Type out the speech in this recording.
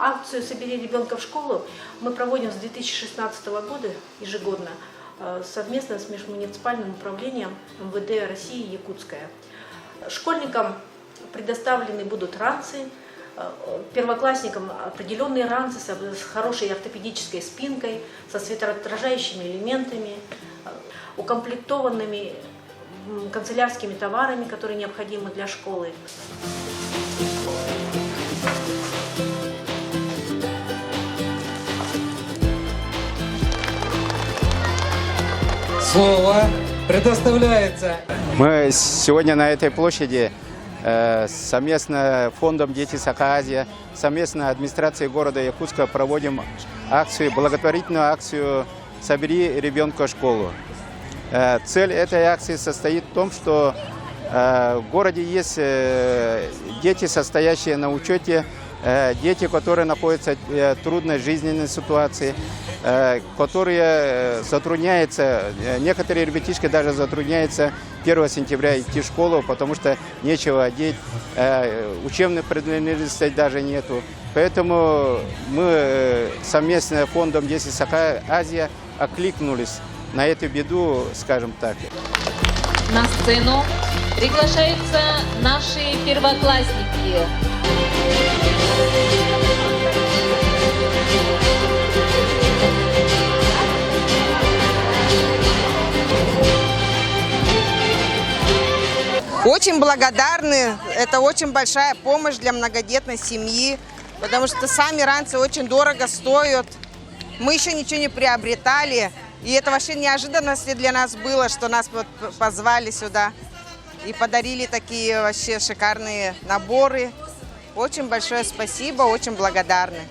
Акцию «Собери ребенка в школу» мы проводим с 2016 года ежегодно совместно с межмуниципальным управлением МВД России Якутская. Школьникам предоставлены будут ранцы, первоклассникам определенные ранцы с хорошей ортопедической спинкой, со светоотражающими элементами, укомплектованными канцелярскими товарами, которые необходимы для школы. Слово предоставляется. Мы сегодня на этой площади совместно с фондом «Дети Саха-Азия», совместно администрацией города Якутска проводим акцию, благотворительную акцию «Собери ребенка в школу». Цель этой акции состоит в том, что в городе есть дети, состоящие на учете, дети, которые находятся в трудной жизненной ситуации, которые затрудняются, некоторые ребятишки даже затрудняются 1 сентября идти в школу, потому что нечего одеть, учебных принадлежностей даже нету. Поэтому мы совместно с фондом «Дети Саха-Азия» откликнулись на эту беду, скажем так. На сцену приглашаются наши первоклассники. Очень благодарны, это очень большая помощь для многодетной семьи, потому что сами ранцы очень дорого стоят. Мы еще ничего не приобретали, и это вообще неожиданность для нас было, что нас позвали сюда и подарили такие вообще шикарные наборы. Очень большое спасибо, очень благодарны.